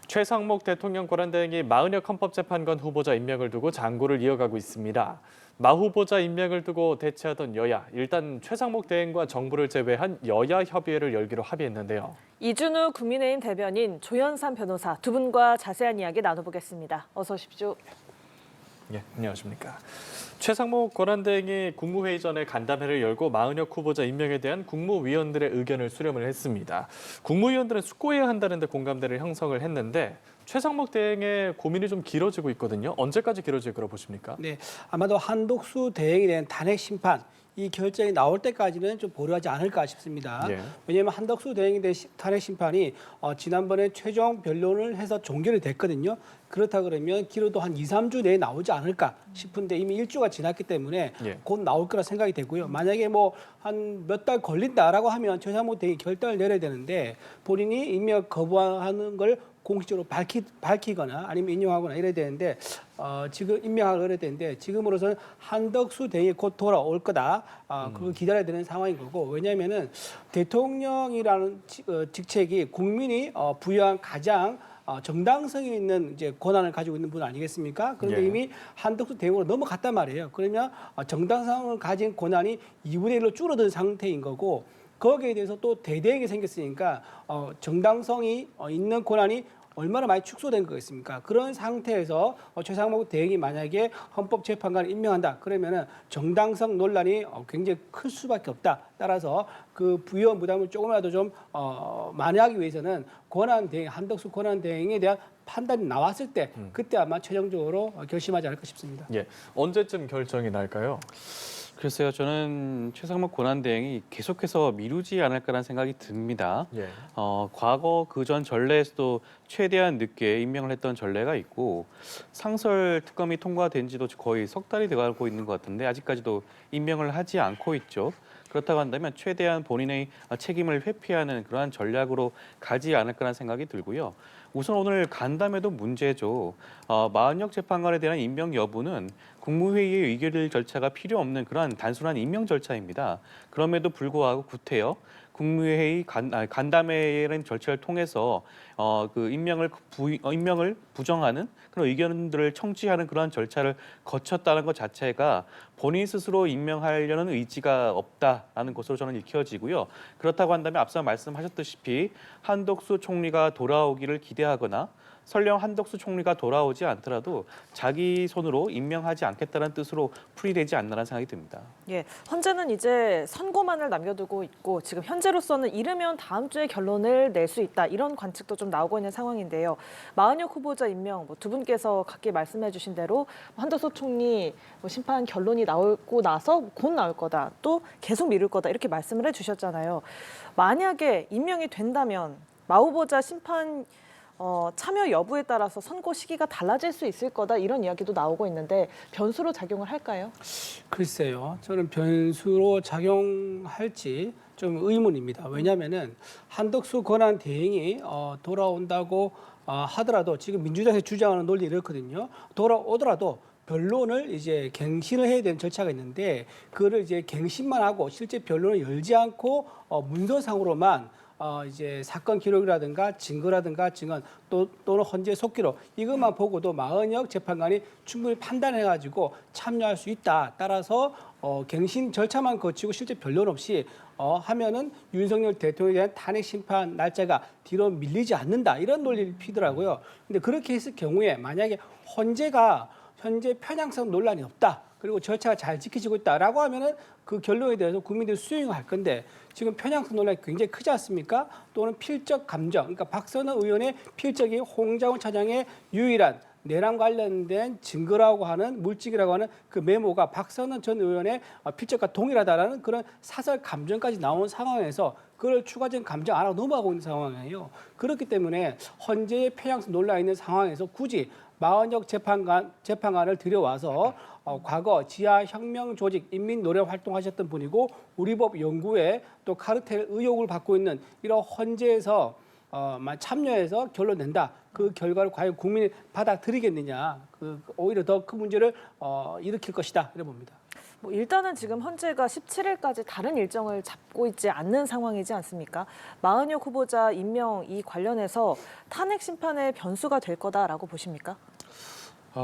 최상목 대통령 권한대행이 마은혁 헌법재판관 후보자 임명을 두고 장고를 이어가고 있습니다. 마 후보자 임명을 두고 대치하던 여야, 일단 최상목 대행과 정부를 제외한 여야 협의회를 열기로 합의했는데요. 이준우 국민의힘 대변인, 조현삼 변호사 두 분과 자세한 이야기 나눠보겠습니다. 어서 오십시오. 예, 안녕하십니까. 최상목 권한대행이 국무회의 전에 간담회를 열고 마은혁 후보자 임명에 대한 국무위원들의 의견을 수렴을 했습니다. 국무위원들은 숙고해야 한다는 데 공감대를 형성을 했는데 최상목 대행의 고민이 좀 길어지고 있거든요. 언제까지 길어질 거라고 보십니까? 네, 아마도 한독수 대행에 대한 탄핵 심판 이 결정이 나올 때까지는 좀 보류하지 않을까 싶습니다. 예. 왜냐하면 한덕수 대행에 대한 탄핵 심판이 지난번에 최종 변론을 해서 종결이 됐거든요. 그렇다 그러면 길어도 한 2, 3주 내에 나오지 않을까 싶은데 이미 1주가 지났기 때문에 예. 곧 나올 거라 생각이 되고요. 만약에 뭐 한 몇 달 걸린다라고 하면 최상목 대행이 결단을 내려야 되는데 본인이 임명 거부하는 걸 공식적으로 밝히거나 아니면 인용하거나 이래야 되는데 지금 임명하기 어려야 되는데 지금으로서는 한덕수 대행이 곧 돌아올 거다. 그걸 기다려야 되는 상황인 거고 왜냐하면은 대통령이라는 직책이 국민이 부여한 가장 정당성이 있는 이제 권한을 가지고 있는 분 아니겠습니까? 그런데 예. 이미 한덕수 대행으로 넘어갔단 말이에요. 그러면 정당성을 가진 권한이 2분의 1로 줄어든 상태인 거고 거기에 대해서 또 대대행이 생겼으니까 정당성이 있는 권한이 얼마나 많이 축소된 거겠습니까? 그런 상태에서 최상목 대행이 만약에 헌법재판관을 임명한다. 그러면은 정당성 논란이 굉장히 클 수밖에 없다. 따라서 그 부여 부담을 조금이라도 좀 만회하기 위해서는 한덕수 권한대행에 대한 판단이 나왔을 때 그때 아마 최종적으로 결심하지 않을까 싶습니다. 예, 언제쯤 결정이 날까요? 글쎄요, 저는 최상목 권한대행이 계속해서 미루지 않을까라는 생각이 듭니다. 예. 과거 그전 전례에서도 최대한 늦게 임명을 했던 전례가 있고 상설 특검이 통과된 지도 거의 석 달이 돼가고 있는 것 같은데 아직까지도 임명을 하지 않고 있죠. 그렇다고 한다면 최대한 본인의 책임을 회피하는 그러한 전략으로 가지 않을까라는 생각이 들고요. 우선 오늘 간담회도 문제죠. 마은혁 재판관에 대한 임명 여부는 국무회의의 의결 절차가 필요 없는 그러한 단순한 임명 절차입니다. 그럼에도 불구하고 구태여 국무회의 간담회라는 절차를 통해서 그 임명을 부정하는 그런 의견들을 청취하는 그러한 절차를 거쳤다는 것 자체가 본인 스스로 임명하려는 의지가 없다라는 것으로 저는 읽혀지고요. 그렇다고 한다면 앞서 말씀하셨다시피 한덕수 총리가 돌아오기를 기대하거나 설령 한덕수 총리가 돌아오지 않더라도 자기 손으로 임명하지 않겠다는 뜻으로 풀이되지 않나라는 생각이 듭니다. 예, 헌재는 이제 선고만을 남겨두고 있고 지금 현재로서는 이르면 다음 주에 결론을 낼 수 있다 이런 관측도 좀 나오고 있는 상황인데요. 마은혁 후보자 임명 두 분께서 각기 말씀해주신 대로 한덕수 총리 심판 결론이 나오고 나서 곧 나올 거다 또 계속 미룰 거다 이렇게 말씀을 해주셨잖아요. 만약에 임명이 된다면 마 후보자 심판 참여 여부에 따라서 선고 시기가 달라질 수 있을 거다 이런 이야기도 나오고 있는데 변수로 작용을 할까요? 글쎄요. 저는 변수로 작용할지 좀 의문입니다. 왜냐하면은 한덕수 권한 대행이 돌아온다고 하더라도 지금 민주당에서 주장하는 논리 이렇거든요. 돌아오더라도 변론을 이제 갱신을 해야 되는 절차가 있는데 그거를 이제 갱신만 하고 실제 변론을 열지 않고 문서상으로만 이제 사건 기록이라든가 증거라든가 증언 또는 헌재 속기록 이것만 보고도 마은혁 재판관이 충분히 판단해가지고 참여할 수 있다. 따라서 갱신 절차만 거치고 실제 변론 없이 하면은 윤석열 대통령에 대한 탄핵 심판 날짜가 뒤로 밀리지 않는다. 이런 논리를 피더라고요. 근데 그렇게 했을 경우에 만약에 헌재가 현재 편향성 논란이 없다. 그리고 절차가 잘 지켜지고 있다라고 하면은 그 결론에 대해서 국민들이 수용할 건데 지금 편향성 논란이 굉장히 크지 않습니까? 또는 필적 감정, 그러니까 박선호 의원의 필적이 홍장훈 차장의 유일한 내란 관련된 증거라고 하는 물증이라고 하는 그 메모가 박선호 전 의원의 필적과 동일하다라는 그런 사설 감정까지 나온 상황에서 그걸 추가적인 감정 안 하고 넘어가고 있는 상황이에요. 그렇기 때문에 헌재의 편향성 논란이 있는 상황에서 굳이 마은혁 재판관을 들여와서 과거 지하 혁명 조직 인민 노래 활동하셨던 분이고 우리법 연구에 또 카르텔 의혹을 받고 있는 이런 헌재에서 참여해서 결론 낸다. 그 결과를 과연 국민이 받아들이겠느냐. 오히려 더 큰 문제를 일으킬 것이다. 이래 봅니다. 뭐 일단은 지금 헌재가 17일까지 다른 일정을 잡고 있지 않는 상황이지 않습니까? 마은혁 후보자 임명 이 관련해서 탄핵 심판의 변수가 될 거다라고 보십니까?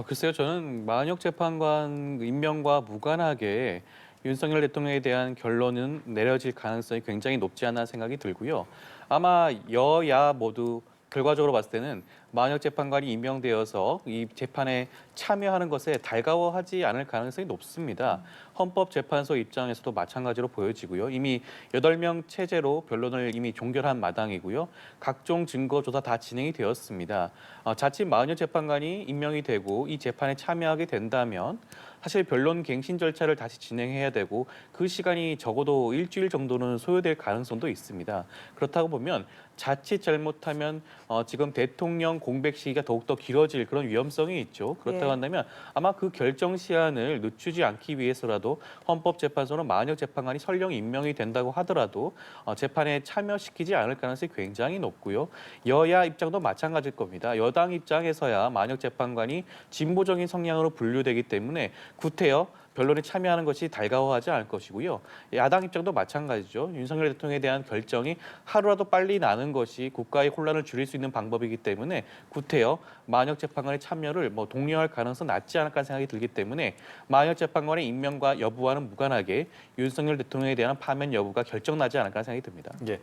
글쎄요, 저는 마은혁 재판관 임명과 무관하게 윤석열 대통령에 대한 결론은 내려질 가능성이 굉장히 높지 않나 생각이 들고요. 아마 여야 모두 결과적으로 봤을 때는 마은혁 재판관이 임명되어서 이 재판에 참여하는 것에 달가워하지 않을 가능성이 높습니다. 헌법재판소 입장에서도 마찬가지로 보여지고요. 이미 8명 체제로 변론을 이미 종결한 마당이고요. 각종 증거 조사 다 진행이 되었습니다. 자칫 마은혁 재판관이 임명이 되고 이 재판에 참여하게 된다면 사실 변론 갱신 절차를 다시 진행해야 되고 그 시간이 적어도 일주일 정도는 소요될 가능성도 있습니다. 그렇다고 보면 자칫 잘못하면 지금 대통령 공백 시기가 더욱더 길어질 그런 위험성이 있죠. 그렇다고 예. 한다면 아마 그 결정 시한을 늦추지 않기 위해서라도 헌법재판소는 마은혁 재판관이 설령 임명이 된다고 하더라도 재판에 참여시키지 않을 가능성이 굉장히 높고요. 여야 입장도 마찬가지일 겁니다. 여당 입장에서야 마은혁 재판관이 진보적인 성향으로 분류되기 때문에 구태여 변론에 참여하는 것이 달가워하지 않을 것이고요. 야당 입장도 마찬가지죠. 윤석열 대통령에 대한 결정이 하루라도 빨리 나는 것이 국가의 혼란을 줄일 수 있는 방법이기 때문에 구태여 마은혁 재판관의 참여를 독려할 가능성은 낮지 않을까 생각이 들기 때문에 마은혁 재판관의 임명과 여부와는 무관하게 윤석열 대통령에 대한 파면 여부가 결정나지 않을까 생각이 듭니다. 예.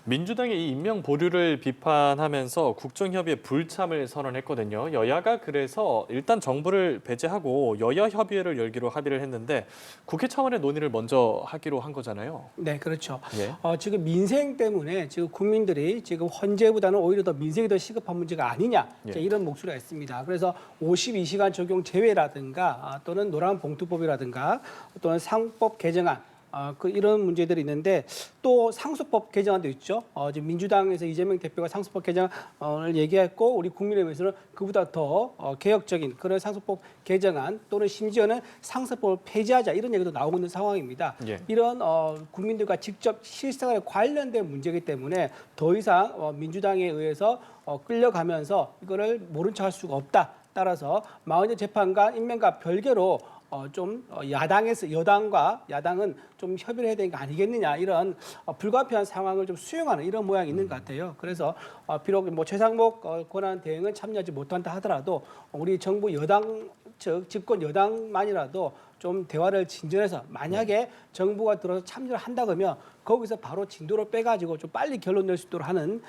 민주당의 이 임명 보류를 비판하면서 국정협의에 불참을 선언했거든요. 여야가 그래서 일단 정부를 배제하고 여야 협의회를 열기로 합의를 했는데 국회 차원의 논의를 먼저 하기로 한 거잖아요. 네, 그렇죠. 예. 지금 민생 때문에 지금 국민들이 지금 헌재보다는 오히려 더 민생이 더 시급한 문제가 아니냐 예. 이런 목소리가 있습니다. 그래서 52시간 적용 제외라든가 또는 노란봉투법이라든가 또는 상법 개정안 이런 문제들이 있는데 또 상수법 개정안도 있죠. 지금 민주당에서 이재명 대표가 상수법 개정안을 얘기했고 우리 국민의힘에서는 그보다 더 개혁적인 그런 상수법 개정안 또는 심지어는 상수법을 폐지하자 이런 얘기도 나오고 있는 상황입니다. 예. 이런 국민들과 직접 실생활에 관련된 문제이기 때문에 더 이상 민주당에 의해서 끌려가면서 이거를 모른 척할 수가 없다. 따라서 마은혁 재판관 임명과 별개로 야당에서 여당과 야당은 좀 협의를 해야 되는 거 아니겠느냐 이런 불가피한 상황을 좀 수용하는 이런 모양이 있는 것 같아요. 그래서 비록 최상목 권한 대행은 참여하지 못한다 하더라도 우리 정부 여당 즉 집권 여당만이라도 좀 대화를 진전해서 만약에 정부가 들어서 참여를 한다 그러면 거기서 바로 진도를 빼가지고 좀 빨리 결론 낼 수 있도록 하는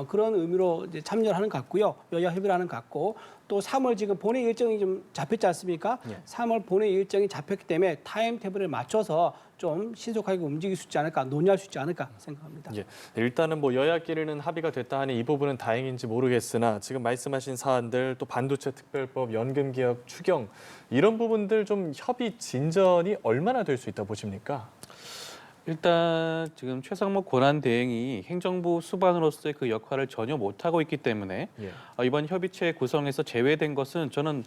그런 의미로 이제 참여를 하는 것 같고요. 여야 협의를 하는 것 같고 또 3월 지금 본회의 일정이 좀 잡혔지 않습니까? 예. 3월 본회의 일정이 잡혔기 때문에 타임테이블에 맞춰서 좀 신속하게 움직일 수 있지 않을까, 논의할 수 있지 않을까 생각합니다. 예. 일단은 여야끼리는 합의가 됐다 하니 이 부분은 다행인지 모르겠으나 지금 말씀하신 사안들 또 반도체 특별법, 연금 개혁, 추경 이런 부분들 좀 협의 진전이 얼마나 될 수 있다 보십니까? 일단 지금 최상목 권한대행이 행정부 수반으로서의 그 역할을 전혀 못하고 있기 때문에 예. 이번 협의체 구성에서 제외된 것은 저는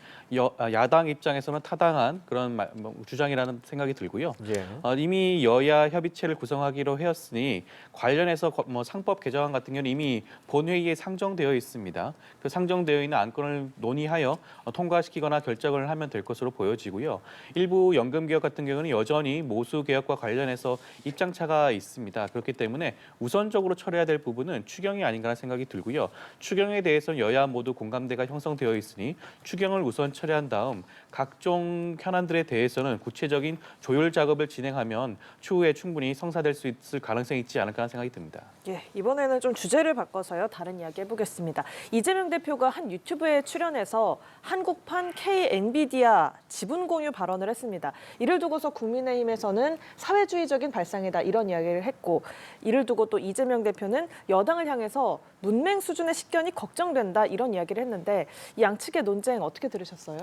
야당 입장에서는 타당한 그런 주장이라는 생각이 들고요. 예. 이미 여야 협의체를 구성하기로 했으니 관련해서 상법 개정안 같은 경우는 이미 본회의에 상정되어 있습니다. 그 상정되어 있는 안건을 논의하여 통과시키거나 결정을 하면 될 것으로 보여지고요. 일부 연금 개혁 같은 경우는 여전히 모수 개혁과 관련해서 입장차가 있습니다. 그렇기 때문에 우선적으로 처리해야 될 부분은 추경이 아닌가 생각이 들고요. 추경에 대해서는 여야 모두 공감대가 형성되어 있으니 추경을 우선 처리한 다음 각종 현안들에 대해서는 구체적인 조율 작업을 진행하면 추후에 충분히 성사될 수 있을 가능성이 있지 않을까 하는 생각이 듭니다. 예, 이번에는 좀 주제를 바꿔서요. 다른 이야기 해보겠습니다. 이재명 대표가 한 유튜브에 출연해서 한국판 K-엔비디아 지분 공유 발언을 했습니다. 이를 두고서 국민의힘에서는 사회주의적인 발상이다 이런 이야기를 했고 이를 두고 또 이재명 대표는 여당을 향해서 문맹 수준의 식견이 걱정된다 이런 이야기를 했는데 이 양측의 논쟁 어떻게 들으셨어요?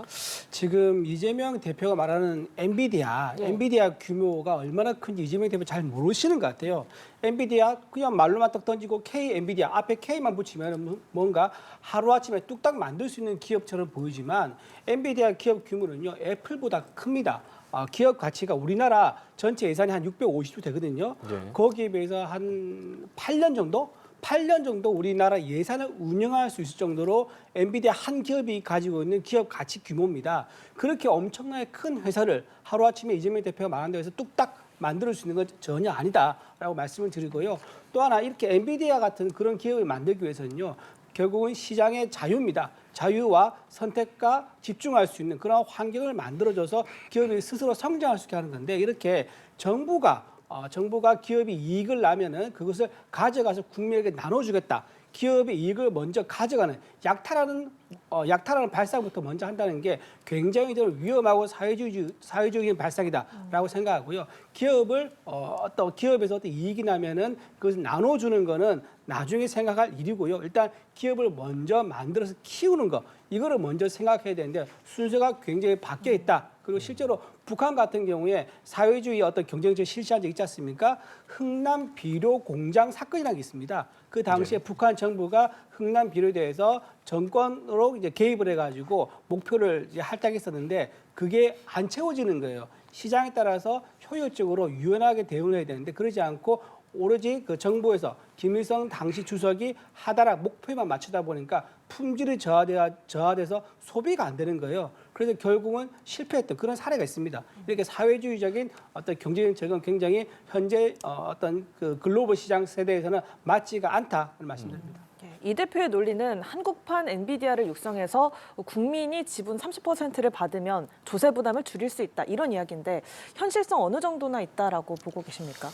지금 이재명 대표가 말하는 엔비디아, 예. 엔비디아 규모가 얼마나 큰지 이재명 대표 잘 모르시는 것 같아요. 엔비디아 그냥 말로만 딱 던지고 K 엔비디아 앞에 K만 붙이면 뭔가 하루아침에 뚝딱 만들 수 있는 기업처럼 보이지만 엔비디아 기업 규모는요 애플보다 큽니다. 기업 가치가 우리나라 전체 예산이 한 650조 되거든요. 예. 거기에 비해서 한 8년 정도? 8년 정도 우리나라 예산을 운영할 수 있을 정도로 엔비디아 한 기업이 가지고 있는 기업 가치 규모입니다. 그렇게 엄청나게 큰 회사를 하루아침에 이재명 대표가 말한 데서 뚝딱 만들 수 있는 건 전혀 아니다라고 말씀을 드리고요. 또 하나 이렇게 엔비디아 같은 그런 기업을 만들기 위해서는요. 결국은 시장의 자유입니다. 자유와 선택과 집중할 수 있는 그런 환경을 만들어줘서 기업이 스스로 성장할 수 있게 하는 건데 이렇게 정부가 기업이 이익을 나면은 그것을 가져가서 국민에게 나눠주겠다. 기업의 이익을 먼저 가져가는 약탈하는 발상부터 먼저 한다는 게 굉장히 좀 위험하고 사회주의적인 발상이다라고 생각하고요. 어떤 기업에서 어떤 이익이 나면은 그것을 나눠주는 거는 나중에 생각할 일이고요. 일단 기업을 먼저 만들어서 키우는 거 이거를 먼저 생각해야 되는데 순서가 굉장히 바뀌어 있다. 그리고 실제로 북한 같은 경우에 사회주의 어떤 경쟁력을 실시한 적 있지 않습니까? 흥남 비료 공장 사건이라는 게 있습니다. 그 당시에 북한 정부가 흥남 비료에 대해서 정권으로 이제 개입을 해가지고 목표를 이제 할당했었는데 그게 안 채워지는 거예요. 시장에 따라서 효율적으로 유연하게 대응을 해야 되는데 그러지 않고 오로지 그 정부에서 김일성 당시 주석이 하다락 목표에만 맞추다 보니까 품질이 저하돼서 소비가 안 되는 거예요. 그래서 결국은 실패했던 그런 사례가 있습니다. 이렇게 사회주의적인 어떤 경제적인 적은 굉장히 현재 어떤 그 글로벌 시장 세대에서는 맞지가 않다는 말씀드립니다. 이 대표의 논리는 한국판 엔비디아를 육성해서 국민이 지분 30%를 받으면 조세 부담을 줄일 수 있다 이런 이야기인데 현실성 어느 정도나 있다라고 보고 계십니까?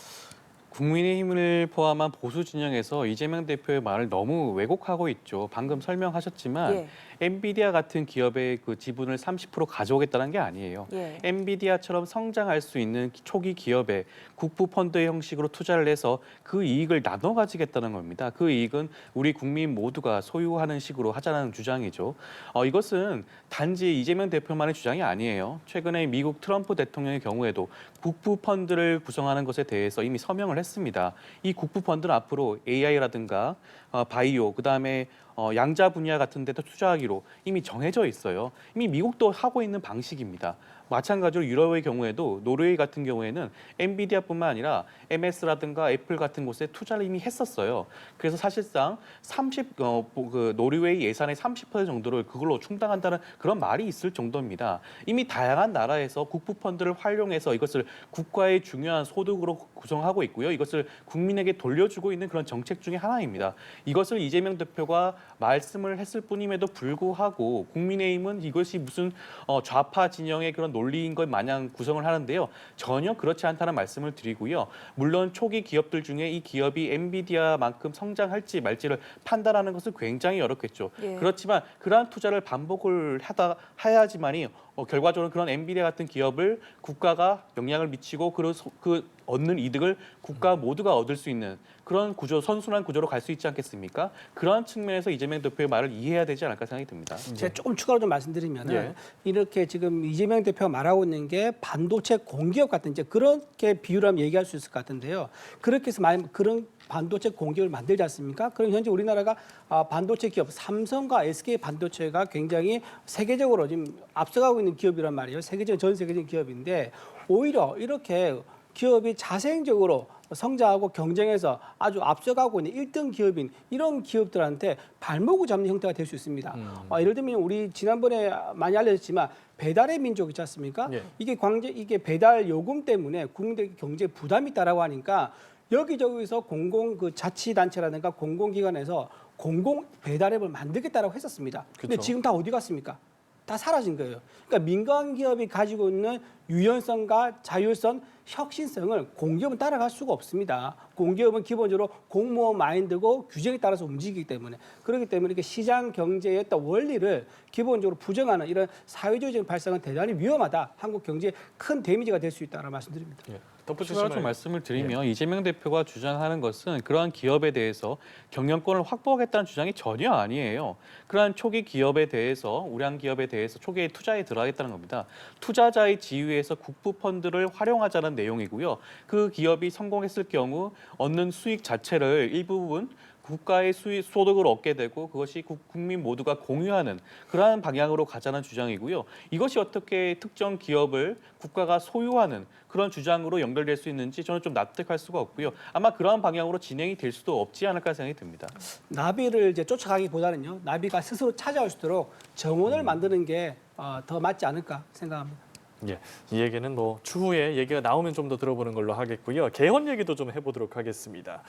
국민의힘을 포함한 보수 진영에서 이재명 대표의 말을 너무 왜곡하고 있죠. 방금 설명하셨지만 예. 엔비디아 같은 기업의 그 지분을 30% 가져오겠다는 게 아니에요. 예. 엔비디아처럼 성장할 수 있는 초기 기업에 국부 펀드 형식으로 투자를 해서 그 이익을 나눠 가지겠다는 겁니다. 그 이익은 우리 국민 모두가 소유하는 식으로 하자는 주장이죠. 이것은 단지 이재명 대표만의 주장이 아니에요. 최근에 미국 트럼프 대통령의 경우에도 국부 펀드를 구성하는 것에 대해서 이미 서명을 했습니다. 이 국부 펀드는 앞으로 AI라든가 바이오, 그다음에 양자 분야 같은 데도 투자하기로 이미 정해져 있어요. 이미 미국도 하고 있는 방식입니다. 마찬가지로 유럽의 경우에도 노르웨이 같은 경우에는 엔비디아뿐만 아니라 MS라든가 애플 같은 곳에 투자를 이미 했었어요. 그래서 사실상 노르웨이 예산의 30% 정도를 그걸로 충당한다는 그런 말이 있을 정도입니다. 이미 다양한 나라에서 국부 펀드를 활용해서 이것을 국가의 중요한 소득으로 구성하고 있고요. 이것을 국민에게 돌려주고 있는 그런 정책 중에 하나입니다. 이것을 이재명 대표가 말씀을 했을 뿐임에도 불구하고 국민의힘은 이것이 무슨 좌파 진영의 그런 논리인 것 마냥 구성을 하는데요. 전혀 그렇지 않다는 말씀을 드리고요. 물론 초기 기업들 중에 이 기업이 엔비디아만큼 성장할지 말지를 판단하는 것은 굉장히 어렵겠죠. 예. 그렇지만 그러한 투자를 반복을 해야지만이 결과적으로 그런 엔비디아 같은 기업을 국가가 영향을 미치고 그 얻는 이득을 국가 모두가 얻을 수 있는 그런 구조, 선순환 구조로 갈 수 있지 않겠습니까? 그러한 측면에서 이재명 대표의 말을 이해해야 되지 않을까 생각이 듭니다. 제가 조금 추가로 좀 말씀드리면 예. 이렇게 지금 이재명 대표가 말하고 있는 게 반도체 공기업 같은 이제 그렇게 비유를 하면 얘기할 수 있을 것 같은데요. 그렇게 해서 그런 반도체 공기업을 만들지 않습니까? 그럼 현재 우리나라가 반도체 기업 삼성과 SK 반도체가 굉장히 세계적으로 지금 앞서가고 있는 기업이란 말이에요. 전 세계적인 기업인데 오히려 이렇게 기업이 자생적으로 성장하고 경쟁해서 아주 앞서가고 있는 1등 기업인 이런 기업들한테 발목을 잡는 형태가 될 수 있습니다. 예를 들면 우리 지난번에 많이 알려졌지만 배달의 민족 있지 않습니까? 예. 이게 배달 요금 때문에 국민들 경제 부담이 있다라고 하니까 여기저기서 자치단체라든가 공공기관에서 공공 배달앱을 만들겠다라고 했었습니다. 근데 그쵸. 지금 다 어디 갔습니까? 다 사라진 거예요. 그러니까 민간 기업이 가지고 있는 유연성과 자율성, 혁신성을 공기업은 따라갈 수가 없습니다. 공기업은 기본적으로 공무원 마인드고 규정에 따라서 움직이기 때문에 그렇기 때문에 이렇게 시장 경제의 어떤 원리를 기본적으로 부정하는 이런 사회주의적인 발상은 대단히 위험하다. 한국 경제에 큰 데미지가 될 수 있다는 말씀드립니다. 예. 추가로 좀 말씀을 드리면 이재명 대표가 주장하는 것은 그러한 기업에 대해서 경영권을 확보하겠다는 주장이 전혀 아니에요. 그러한 초기 기업에 대해서 우량 기업에 대해서 초기에 투자에 들어가겠다는 겁니다. 투자자의 지위에서 국부 펀드를 활용하자는 내용이고요. 그 기업이 성공했을 경우 얻는 수익 자체를 일부분 국가의 소득을 얻게 되고 그것이 국민 모두가 공유하는 그러한 방향으로 가자는 주장이고요. 이것이 어떻게 특정 기업을 국가가 소유하는 그런 주장으로 연결될 수 있는지 저는 좀 납득할 수가 없고요. 아마 그러한 방향으로 진행이 될 수도 없지 않을까 생각이 듭니다. 나비를 이제 쫓아가기보다는요, 나비가 스스로 찾아올 수 있도록 정원을 만드는 게 더 맞지 않을까 생각합니다. 예, 이 얘기는 뭐 추후에 얘기가 나오면 좀 더 들어보는 걸로 하겠고요. 개헌 얘기도 좀 해보도록 하겠습니다.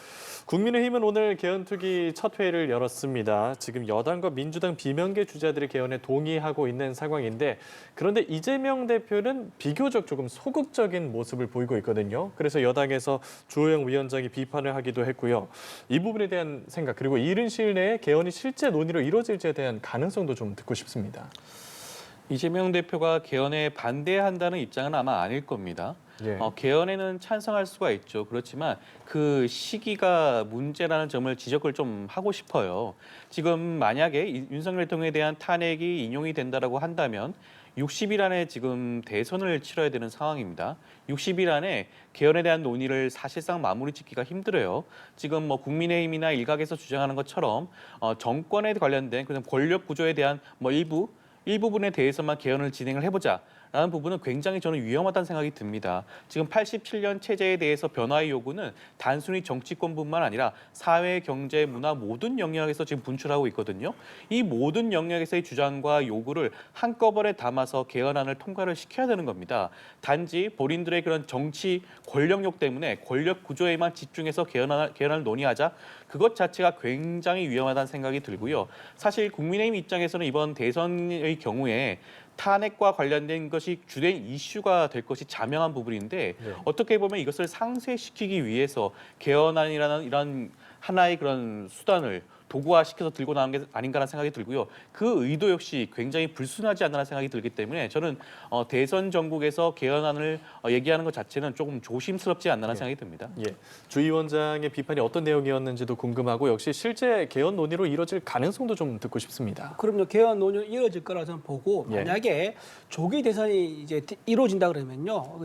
국민의힘은 오늘 개헌특위 첫 회의를 열었습니다. 지금 여당과 민주당 비명계 주자들이 개헌에 동의하고 있는 상황인데 그런데 이재명 대표는 비교적 조금 소극적인 모습을 보이고 있거든요. 그래서 여당에서 주호영 위원장이 비판을 하기도 했고요. 이 부분에 대한 생각 그리고 이른 시일 내에 개헌이 실제 논의로 이루어질지에 대한 가능성도 좀 듣고 싶습니다. 이재명 대표가 개헌에 반대한다는 입장은 아마 아닐 겁니다. 예. 개헌에는 찬성할 수가 있죠. 그렇지만 그 시기가 문제라는 점을 지적을 좀 하고 싶어요. 지금 만약에 윤석열 대통령에 대한 탄핵이 인용이 된다라고 한다면 60일 안에 지금 대선을 치러야 되는 상황입니다. 60일 안에 개헌에 대한 논의를 사실상 마무리 짓기가 힘들어요. 지금 뭐 국민의힘이나 일각에서 주장하는 것처럼 정권에 관련된 그런 권력 구조에 대한 뭐 일부분에 대해서만 개헌을 진행을 해보자라는 부분은 굉장히 저는 위험하다는 생각이 듭니다. 지금 87년 체제에 대해서 변화의 요구는 단순히 정치권뿐만 아니라 사회, 경제, 문화 모든 영역에서 지금 분출하고 있거든요. 이 모든 영역에서의 주장과 요구를 한꺼번에 담아서 개헌안을 통과를 시켜야 되는 겁니다. 단지 본인들의 그런 정치 권력욕 때문에 권력 구조에만 집중해서 개헌안을 논의하자 그것 자체가 굉장히 위험하다는 생각이 들고요. 사실 국민의힘 입장에서는 이번 대선의 경우에 탄핵과 관련된 것이 주된 이슈가 될 것이 자명한 부분인데 네. 어떻게 보면 이것을 상쇄시키기 위해서 개헌안이라는 이런 하나의 그런 수단을 도구화시켜서 들고 나온 게 아닌가라는 생각이 들고요. 그 의도 역시 굉장히 불순하지 않나라는 생각이 들기 때문에 저는 대선 전국에서 개헌안을 얘기하는 것 자체는 조금 조심스럽지 않나라는 예. 생각이 듭니다. 예, 주 위원장의 비판이 어떤 내용이었는지도 궁금하고 역시 실제 개헌 논의로 이뤄질 가능성도 좀 듣고 싶습니다. 그럼요, 개헌 논의 이루어질 거라 저는 보고 예. 만약에 조기 대선이 이제 이루어진다 그러면요,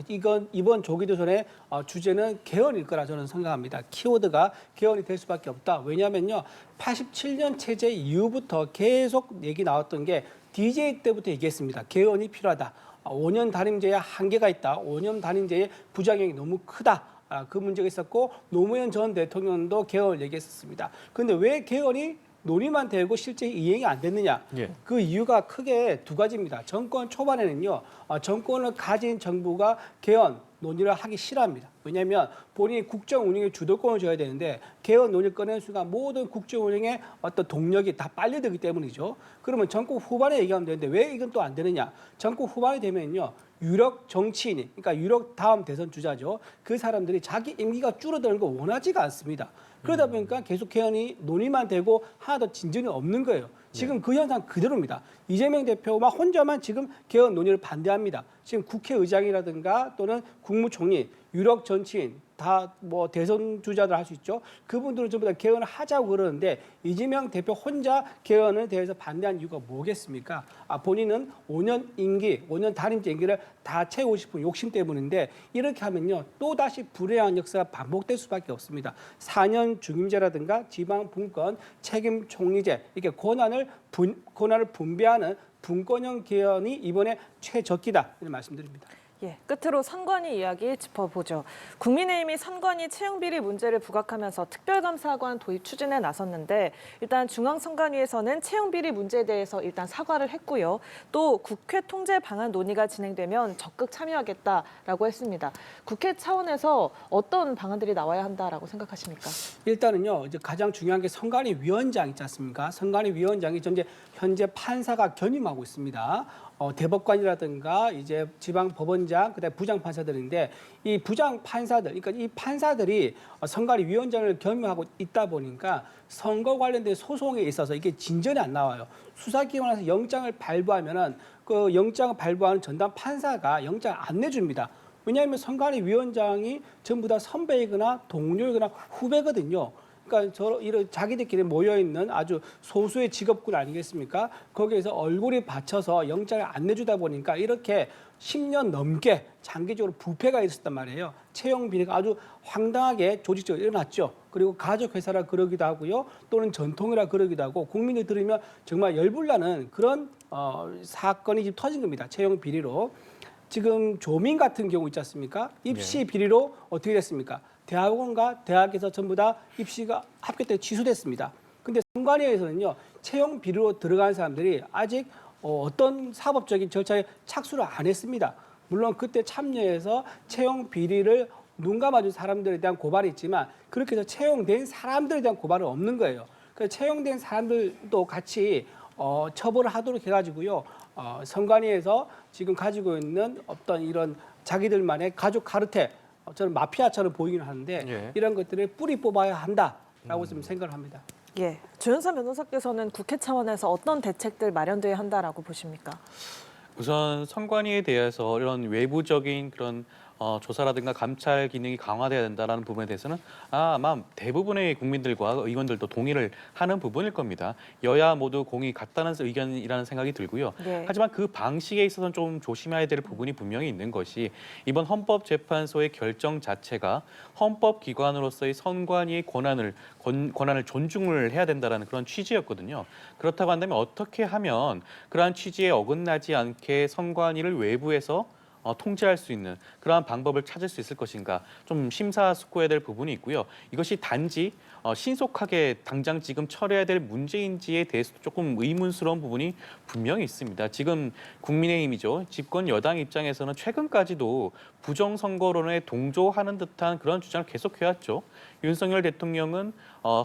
이번 조기 대선의 주제는 개헌일 거라 저는 생각합니다. 키워드가 개헌이 될 수밖에 없다. 왜냐하면요, 87년 체제 이후부터 계속 얘기 나왔던 게 DJ 때부터 얘기했습니다. 개헌이 필요하다. 5년 단임제에 한계가 있다. 5년 단임제의 부작용이 너무 크다. 그 문제가 있었고 노무현 전 대통령도 개헌을 얘기했었습니다. 그런데 왜 개헌이 논의만 되고 실제 이행이 안 됐느냐? 예. 그 이유가 크게 두 가지입니다. 정권 초반에는요, 정권을 가진 정부가 개헌 논의를 하기 싫어합니다. 왜냐하면 본인이 국정 운영의 주도권을 줘야 되는데 개헌 논의를 꺼내는 순간 모든 국정 운영의 어떤 동력이 다 빨려들기 때문이죠. 그러면 정권 후반에 얘기하면 되는데 왜 이건 또 안 되느냐? 정권 후반이 되면요, 유력 정치인이, 그러니까 유력 다음 대선 주자죠. 그 사람들이 자기 임기가 줄어드는 거 원하지가 않습니다. 그러다 보니까 계속 개헌이 논의만 되고 하나도 진전이 없는 거예요. 지금 그 현상 그대로입니다. 이재명 대표만 혼자만 지금 개헌 논의를 반대합니다. 지금 국회의장이라든가 또는 국무총리, 유력 정치인 다 뭐 대선 주자들 할 수 있죠. 그분들은 전부 다 개헌을 하자고 그러는데 이재명 대표 혼자 개헌에 대해서 반대한 이유가 뭐겠습니까? 본인은 5년 임기, 5년 단임제 임기를 다 채우고 싶은 욕심 때문인데 이렇게 하면요, 또다시 불행한 역사가 반복될 수밖에 없습니다. 4년 중임제라든가 지방 분권, 책임 총리제 이렇게 권한을 분배하는 분권형 개헌이 이번에 최적기다 이런 말씀드립니다. 예, 끝으로 선관위 이야기 짚어보죠. 국민의힘이 선관위 채용비리 문제를 부각하면서 특별감사관 도입 추진에 나섰는데 일단 중앙선관위에서는 채용비리 문제에 대해서 일단 사과를 했고요. 또 국회 통제 방안 논의가 진행되면 적극 참여하겠다라고 했습니다. 국회 차원에서 어떤 방안들이 나와야 한다라고 생각하십니까? 일단은요, 이제 가장 중요한 게 선관위 위원장 있지 않습니까? 선관위 위원장이 현재 판사가 겸임하고 있습니다. 대법관이라든가 이제 지방 법원장, 그다음에 부장 판사들인데 이 부장 판사들, 그러니까 이 판사들이 선관위 위원장을 겸임하고 있다 보니까 선거 관련된 소송에 있어서 이게 진전이 안 나와요. 수사기관에서 영장을 발부하면은 그 영장을 발부하는 전담 판사가 영장을 안 내줍니다. 왜냐하면 선관위 위원장이 전부 다 선배이거나 동료이거나 후배거든요. 그러니까 이런 자기들끼리 모여 있는 아주 소수의 직업군 아니겠습니까? 거기에서 얼굴이 받쳐서 영장을 안 내주다 보니까 이렇게 10년 넘게 장기적으로 부패가 있었단 말이에요. 채용 비리가 아주 황당하게 조직적으로 일어났죠. 그리고 가족 회사라 그러기도 하고요. 또는 전통이라 그러기도 하고 국민이 들으면 정말 열불나는 그런 사건이 지금 터진 겁니다. 채용 비리로. 지금 조민 같은 경우 있지 않습니까? 입시 비리로 어떻게 됐습니까? 대학원과 대학에서 전부 다 입시가 합격 때 취소됐습니다. 근데 선관위에서는요, 채용 비리로 들어간 사람들이 아직 어떤 사법적인 절차에 착수를 안 했습니다. 물론 그때 참여해서 채용 비리를 눈 감아준 사람들에 대한 고발이 있지만 그렇게 해서 채용된 사람들에 대한 고발은 없는 거예요. 그래서 채용된 사람들도 같이 처벌을 하도록 해가지고요. 선관위에서 지금 가지고 있는 어떤 이런 자기들만의 가족 카르텔, 저는 마피아처럼 보이긴 하는데 예. 이런 것들을 뿌리 뽑아야 한다라고 좀 생각을 합니다. 예, 조현선 변호사께서는 국회 차원에서 어떤 대책들 마련돼야 한다라고 보십니까? 우선 선관위에 대해서 이런 외부적인 그런 조사라든가 감찰 기능이 강화돼야 된다라는 부분에 대해서는 아마 대부분의 국민들과 의원들도 동의를 하는 부분일 겁니다. 여야 모두 공이 같다는 의견이라는 생각이 들고요. 네. 하지만 그 방식에 있어서는 좀 조심해야 될 부분이 분명히 있는 것이 이번 헌법재판소의 결정 자체가 헌법기관으로서의 선관위의 권한을 존중을 해야 된다라는 그런 취지였거든요. 그렇다고 한다면 어떻게 하면 그러한 취지에 어긋나지 않게 선관위를 외부에서 통제할 수 있는 그러한 방법을 찾을 수 있을 것인가 좀 심사숙고해야 될 부분이 있고요. 이것이 단지 신속하게 당장 지금 처리해야 될 문제인지에 대해서도 조금 의문스러운 부분이 분명히 있습니다. 지금 국민의힘이죠. 집권 여당 입장에서는 최근까지도 부정선거론에 동조하는 듯한 그런 주장을 계속해왔죠. 윤석열 대통령은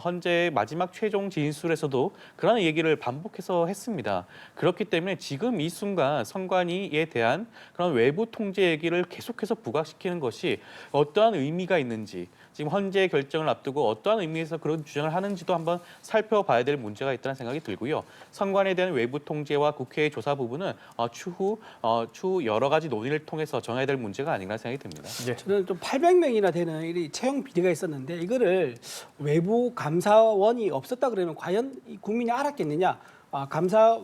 현재 마지막 최종 진술에서도 그런 얘기를 반복해서 했습니다. 그렇기 때문에 지금 이 순간 선관위에 대한 그런 외부 통제 얘기를 계속해서 부각시키는 것이 어떠한 의미가 있는지 지금 현재 결정을 앞두고 어떠한 의미에서 그런 주장을 하는지도 한번 살펴봐야 될 문제가 있다는 생각이 들고요. 선관에 대한 외부 통제와 국회의 조사 부분은 추후 여러 가지 논의를 통해서 정해야 될 문제가 아닌가 생각이 듭니다. 예. 저는 좀 800명이나 되는 이 채용 비리가 있었는데 이거를 외부 감사원이 없었다 그러면 과연 이 국민이 알았겠느냐?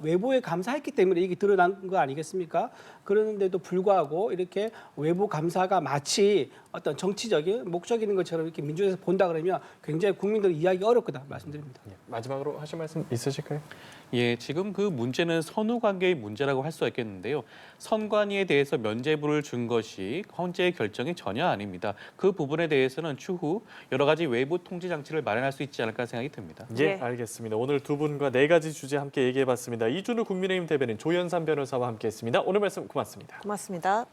외부에 감사했기 때문에 이게 드러난 거 아니겠습니까? 그러는데도 불구하고 이렇게 외부 감사가 마치 어떤 정치적인 목적 있는 것처럼 이렇게 민주에서 본다 그러면 굉장히 국민들 이해하기 어렵다 말씀드립니다. 예. 마지막으로 하실 말씀 있으실까요? 예, 지금 그 문제는 선후 관계의 문제라고 할 수가 있겠는데요. 선관위에 대해서 면죄부를 준 것이 헌재의 결정이 전혀 아닙니다. 그 부분에 대해서는 추후 여러 가지 외부 통제 장치를 마련할 수 있지 않을까 생각이 듭니다. 예, 네. 알겠습니다. 오늘 두 분과 네 가지 주제 함께 얘기해봤습니다. 이준우 국민의힘 대변인 조현선 변호사와 함께했습니다. 오늘 말씀 고맙습니다. 고맙습니다.